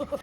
Today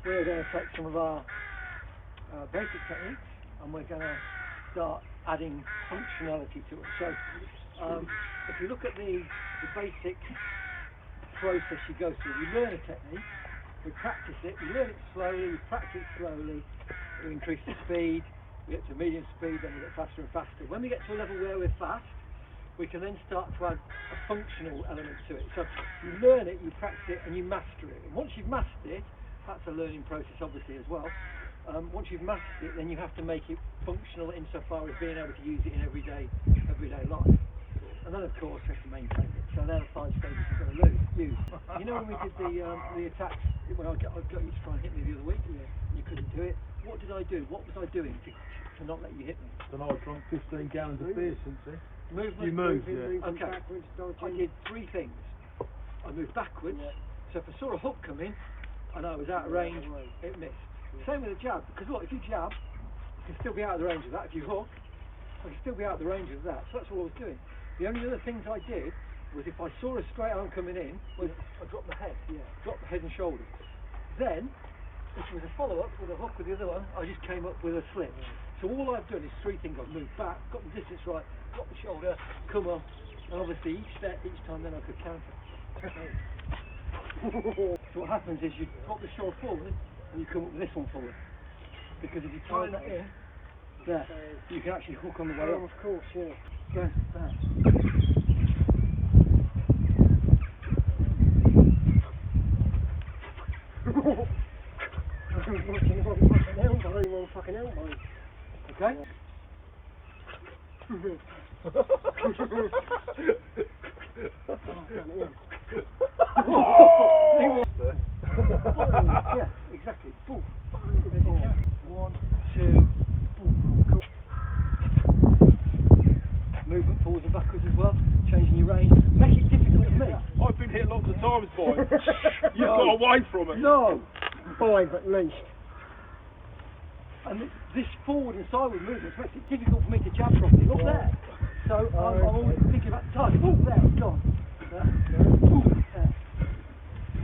we're going to take some of our basic techniques and we're going to start adding functionality to it. So if you look at the basic process you go through, we learn a technique, we practice it, we learn it slowly, we practice slowly, we increase the speed, we get to medium speed, then we get faster and faster. When we get to a level where we're fast, we can then start to add a functional element to it. So you learn it, you practice it, and you master it. And once you've mastered it, that's a learning process obviously as well. Once you've mastered it, then you have to make it functional insofar as being able to use it in everyday life. And then of course you have to maintain it. So they're the 5 stages you've got to use. You know when we did the attacks, when I got you to try and hit me the other week, and you couldn't do it, what did I do? What was I doing to not let you hit me? Then I drunk 15 gallons of beer since then. Movement. You moved, Okay. Backwards, I did 3 things. I moved backwards, so if I saw a hook coming and I was out of range, it missed. Same with a jab, because look, if you jab, you can still be out of the range of that. If you hook, I can still be out of the range of that. So that's all I was doing. The only other things I did was if I saw a straight arm coming in, was I dropped the head, dropped the head and shoulders. Then, if there was a follow-up with a hook with the other one, I just came up with a slip. So all I've done is 3 things. I've moved back, got the distance right, got the shoulder, come up, and obviously each time then I could counter. So what happens is you drop the shoulder forward and you come up with this one forward. Because if you tie that in, there, you can actually hook on the way up. of course, yeah. Go back. Fucking elbow. Okay? Yeah, exactly. Boom. 1, 2, boom. Movement forwards and backwards as well, changing your range. Make it difficult for me. I've been hit lots of times by it. You've got away from it. No! 5 at least. And this forward and sideward movement makes it difficult for me to jab properly. Look there. So I'm always thinking about the time. Oh, there, it's gone. There. Ooh, there.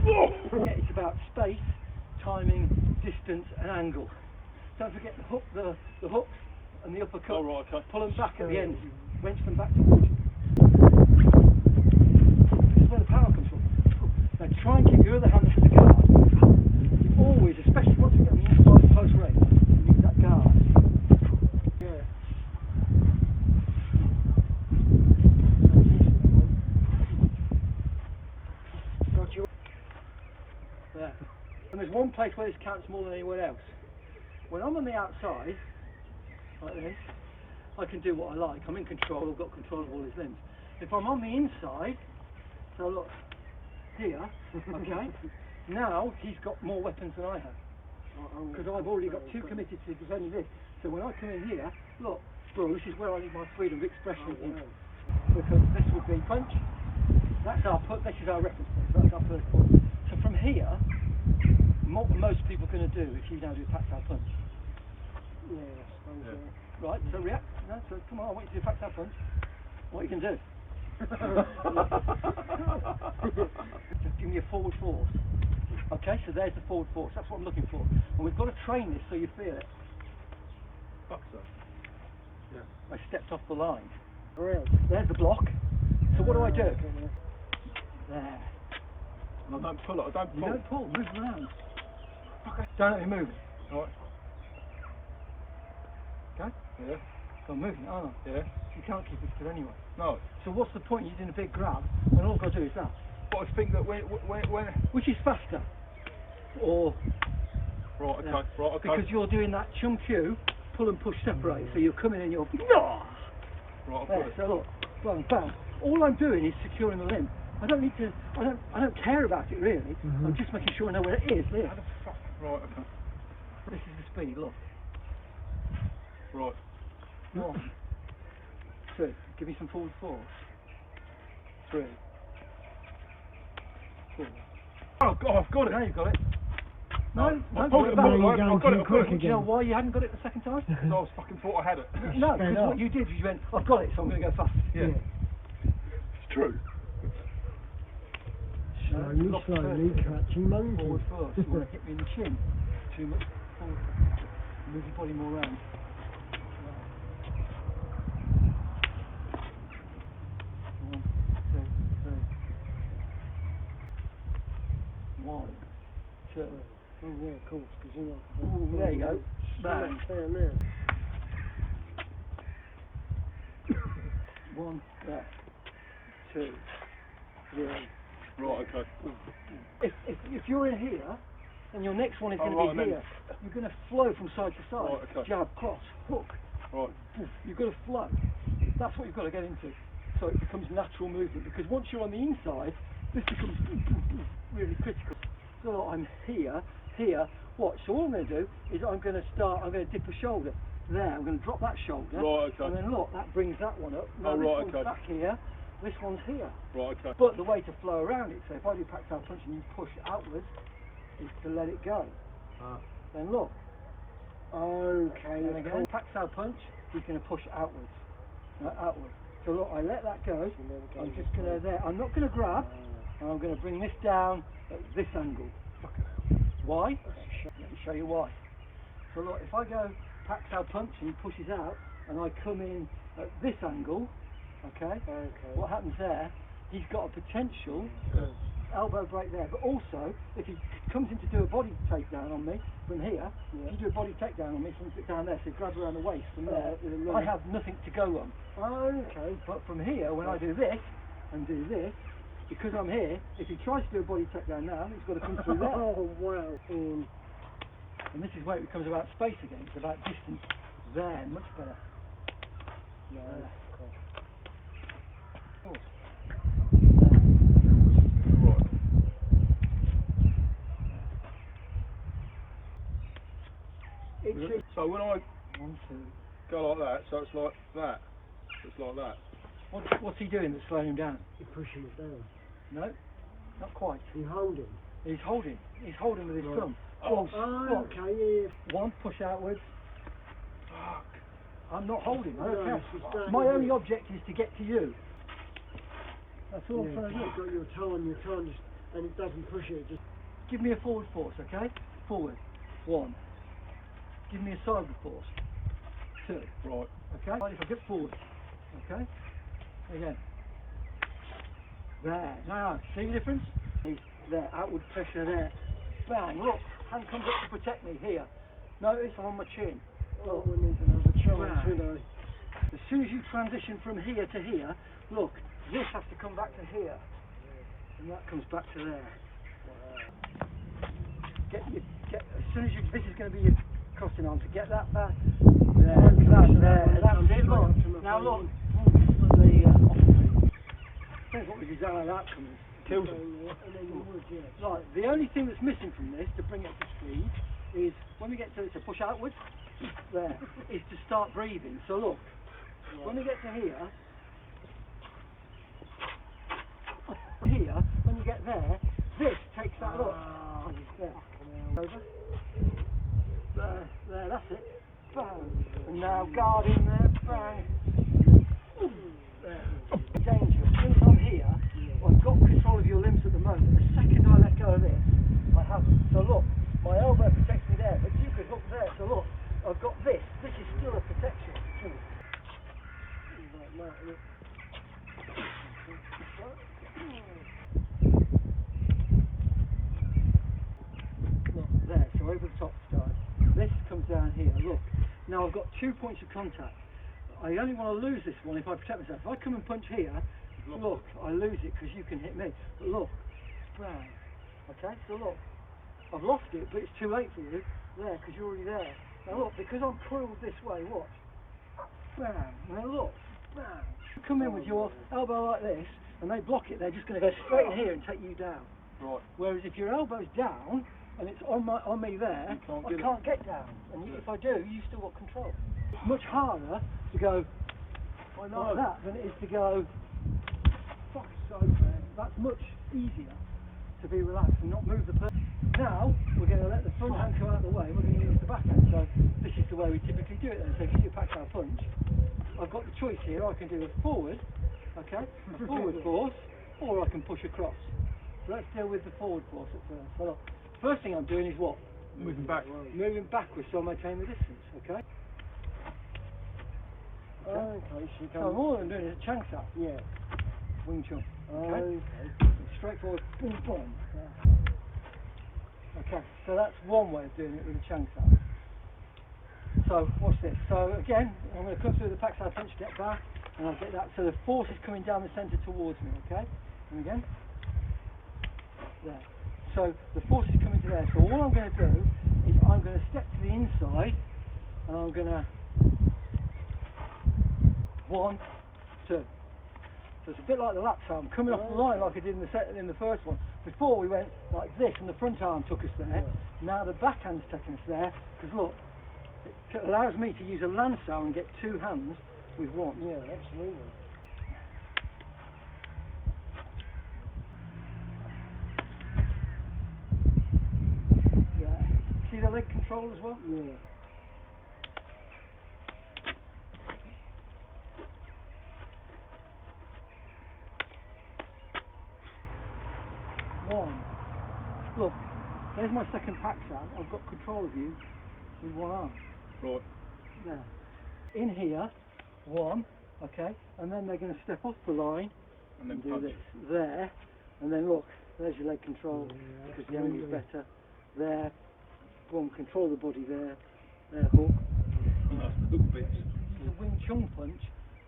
Yeah, it's about space, timing, distance, and angle. Don't forget the hooks and the uppercut. Oh, right, okay. Pull them back at the end. Wrench them back towards you. This is where the power comes from. Now try and keep your other hand to the guard. You always, especially once you get on the inside of close range, you need that guard. Yeah. Got you. There. And there's one place where this counts more than anywhere else. When I'm on the outside, like this, I can do what I like. I'm in control, I've got control of all his limbs. If I'm on the inside, so look, here, okay, now he's got more weapons than I have. Because I've already got 2 committed to defending this. So when I come in here, look, well, this is where I need my freedom of expression in. Because this would be punch, that's our put, this is our reference point, so that's our first point. So from here, what most people are going to do if you now do a tactile punch? Yeah, I suppose, Right, so react. No, so come on, I want you to do a tactile punch. What you can do? Just give me a forward force. Okay, so there's the forward force. That's what I'm looking for. And we've got to train this so you feel it. Fuck so. Yeah. I stepped off the line. Really? There's the block. So what do I do? There. And I don't pull it, I don't You pull. don't pull, move around. Okay. Don't let me move. Right. Okay? Yeah. So I'm moving, aren't I? Yeah. You can't keep it still anyway. No. So what's the point in using a big grab when all I've got to do is that? But I think that when Which is faster? Or... Right, okay, Yeah. right, okay. Because you're doing that Chun, pull and push separate. So you're coming in, you're... Right, I've got There, it. so look, bang, bang. All I'm doing is securing the limb. I don't need to, I don't care about it really. I'm just making sure I know where it is. There. Right, okay. This is the speed, look. Right. 1, 2, give me some forward force. 3, 4. Oh, God, I've got it. Now you've got it. No, I don't pulled put it it back. back. You're I going got too it. quick Do you know again. why you hadn't got it the second time? So I was fucking thought I had it. No, Sped because up. what you did was you went, I've got it, so I'm going to go fast. Yeah. It's true. Slowly, Lock slowly, first. catching monkey. Forward first. You want to hit me in the chin. Too much forward. Move your body more round. One, two, three. One, two. Oh yeah, of course, because you're not... Ooh, there you go. Bang. Down there. One, there. Two, three. Right, okay. If you're in here, and your next one is going to right, be and here, you're going to flow from side to side. Right, okay. Jab, cross, hook. Right. You've got to flow. That's what you've got to get into. So it becomes natural movement. Because once you're on the inside, this becomes really critical. So I'm here. Watch. So all I'm going to do is I'm going to dip a shoulder. There, I'm going to drop that shoulder. Right, okay. And then look, that brings that one up. Now Oh, this right, one's okay. back here. This one's here. Right, okay. But the way to flow around it, so if I do practice punch and you push outwards, is to let it go. Then look. Okay, And again, practice punch, he's going to push outwards. Outwards. So look, I let that go. I'm just going to there. I'm not going to grab. And I'm going to bring this down at this angle. Why? Let me show you why. So look, if I go practice punch and he pushes out, and I come in at this angle, okay? What happens there? He's got a potential elbow break there, but also if he comes in to do a body takedown on me from here, you do a body takedown on me from down there, so he grabs around the waist from there, I have nothing to go on. Okay. But from here, when I do this and do this, because I'm here, if he tries to do a body takedown now, he's got to come through there. Oh wow. And this is where it becomes about space again. It's about distance there, much better. So when I 1, 2. go like that, so it's like that. It's like that. What's he doing that's slowing him down? You're pushing it down. No, not quite. You're holding. He's holding. He's holding with his Right. thumb. Oh, look. okay, yeah. One, push outwards. Fuck. I'm not holding. I No, don't care. it's just My that, only isn't it? object is to get to you. That's all I'm Yeah, trying to do. you've got your time just, and it doesn't push it, just... Give me a forward force, okay? Forward. 1. Give me a sideward force. 2. Right. Okay? Right, if I get forward. Okay? Again. There. Now, see the difference? There. Outward pressure there. Bang. Look. Hand comes up to protect me here. Notice I'm on my chin. Oh, we need another chance, Right. you know. As soon as you transition from here to here, look, this has to come back to here. And that comes back to there. As soon as this is going to be your crossing arm, to get that back. There, that's it, look. Now look, what was that outcome is. Kills him. And then you would, yeah. Right, the only thing that's missing from this, to bring it up to speed, is when we get to push outwards, there, is to start breathing. So look, when we get to here, when you get there, this takes that up. There. Over. There, that's it. Bang. And now guard in there, bang. There. Danger. Since I'm here, I've got control of your limbs at the moment. The second I let go of this, I haven't. So look, my elbow protects me there, but you could hook there. So look, I've got this. This is still a protection. Look, there, so over the top start. This comes down here, look. Now I've got 2 points of contact. I only want to lose this one if I protect myself. If I come and punch here, look, I lose it because you can hit me. But look, bang. Okay, so look, I've lost it, but it's too late for you there because you're already there. Now look, because I'm coiled this way, watch. Bang. Now look, bang. You come in with your elbow like this, and they block it, they're just going to go straight in here and take you down. Right. Whereas if your elbow's down, and it's on me there, I can't get down. And if I do, you still got control. Much harder to go like that than it is to go, fuck's sake, man. That's much easier. to be relaxed and not move the person. Now, we're going to let the front hand come out of the way and we're going to use the back hand. So this is the way we typically do it then. So if you do a pack out punch, I've got the choice here. I can do a forward, okay, a forward force, or I can push across. So let's deal with the forward force at first. So look, first thing I'm doing is what? Moving back. Moving backwards so I maintain the distance, okay? Okay, so you So come... all I'm doing is a Chang Sap, Yeah. Wing Chun, okay? Okay. Straightforward, boom, boom. Okay, so that's one way of doing it with a Chang Sap. So, watch this. So again, I'm going to come through the backside punch, get back, and I'll get that. So the force is coming down the centre towards me, okay? And again, there. So the force is coming to there. So all I'm going to do is I'm going to step to the inside, and I'm going to 1, 2. So it's a bit like the lap arm, coming off the line like I did in the first one. Before we went like this and the front arm took us there. Now the back hand's taking us there, because look, it allows me to use a lancel and get 2 hands with 1. Yeah, absolutely. Yeah. See the leg control as well? Yeah. One. Look, there's my second pack sound. I've got control of you with 1 arm. Right. There. In here, 1, okay, and then they're going to step off the line And then do punch. this. There, and then look, there's your leg control, Yeah, because the angle is absolutely. better. There, boom, control the body there. There, hook. And that's the hook bits. With a Wing Chun punch,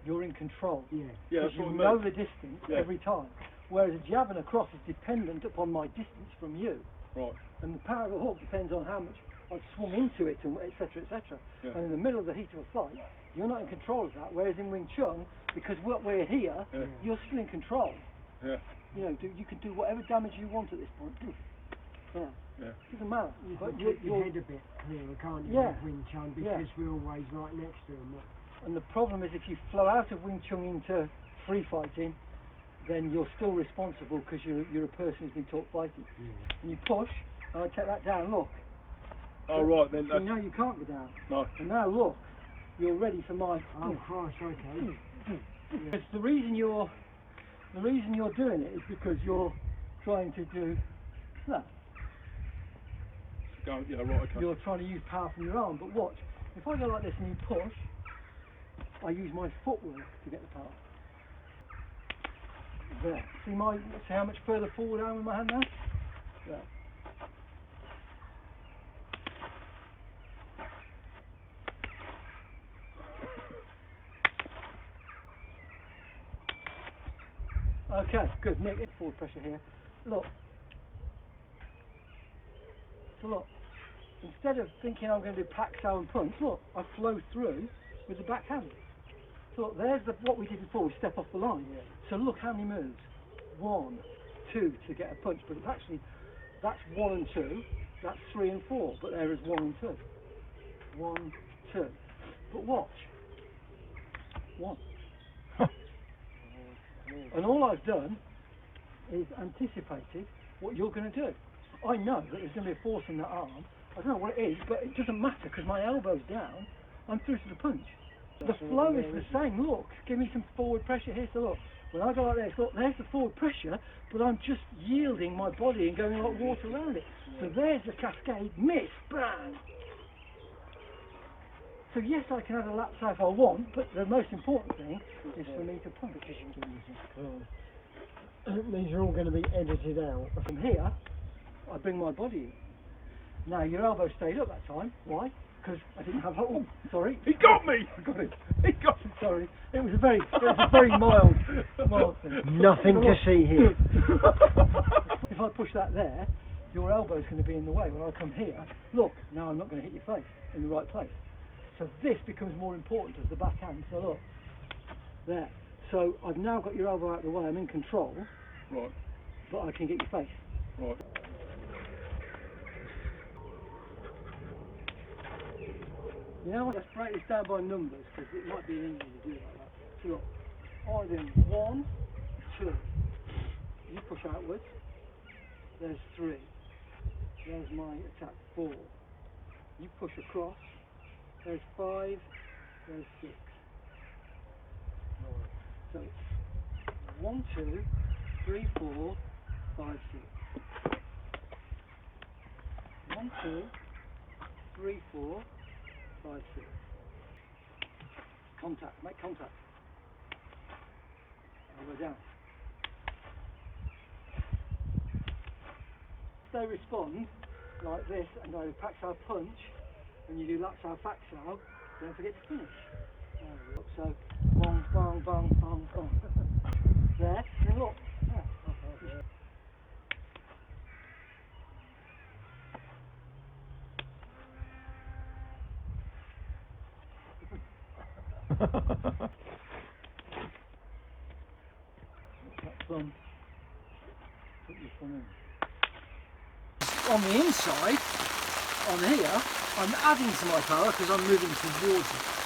you're in control. Yeah. Yeah, Because that's what I you mean. know the distance Yeah. every time. Whereas a jab and a cross is dependent upon my distance from you. Right. And the power of a hook depends on how much I've swung into it, and etc. etc. Yeah. And in the middle of the heat of a fight, you're not in control of that. Whereas in Wing Chun, because we're here, Yeah. you're still in control. Yeah. You know, you can do whatever damage you want at this point. Yeah. Yeah. Doesn't matter. You But can you're, keep your head a bit clearer, can't you, Yeah. with Wing Chun, Yeah. because we're always right next to him. and the problem is if you flow out of Wing Chun into free fighting, then you're still responsible because you're a person who's been taught fighting. Yeah. And you push, and I take that down, look. Oh, right, then So that's... now you can't go down. No. And now look, you're ready for my... Oh, Christ, okay. Because the reason you're doing it is because you're trying to do that. Go, yeah, right, okay. You're trying to use power from your arm. But watch, if I go like this and you push, I use my footwork to get the power. There. See how much further forward I am with my hand now? There. Okay, good. Nick, forward pressure here. Look. So look, instead of thinking I'm going to do pack, sow and punch, look, I flow through with the back hand. So look, there's what we did before, we step off the line. Yeah. So look how many moves. 1, 2 to get a punch, but it's actually, that's 1 and 2, that's 3 and 4, but there is 1 and 2. 1, 2. But watch. 1. And all I've done is anticipated what you're going to do. I know that there's going to be a force in that arm. I don't know what it is, but it doesn't matter because my elbow's down. I'm through to the punch. The flow is the same. Look, give me some forward pressure here. So look, when I go like this, look, there's the forward pressure, but I'm just yielding my body and going like water around it. So there's the cascade. Miss, bang. So yes, I can have a lap if I want, but the most important thing is for me to punch. These are all going to be edited out. From here, I bring my body in. Now your elbow stayed up that time. Why? Because I didn't have. Oh, sorry. He got me! I got it. He got me! Sorry. It was a very mild thing. Nothing to see here. If I push that there, your elbow's going to be in the way. When I come here, look. Now I'm not going to hit your face in the right place. So this becomes more important as the backhand. So look, there. So I've now got your elbow out of the way. I'm in control. Right. But I can get your face. Right. You know what? Let's break this down by numbers because it might be easier to do it like that. So look, I do 1, 2. You push outwards. there's 3. There's my attack 4. You push across, there's 5, there's 6. So it's 1, 2, 3, 4, 5, 6. 1, 2, 3, 4, 5, 6. Contact, make contact. And we're down. If they respond like this and go Paxao punch, and you do Lapsao Faxao, don't forget to finish. So, bong, bong, bong, bong, bong. There, then look. Yeah. That thumb. Put your thumb in. On the inside, on here, I'm adding to my power because I'm moving towards it.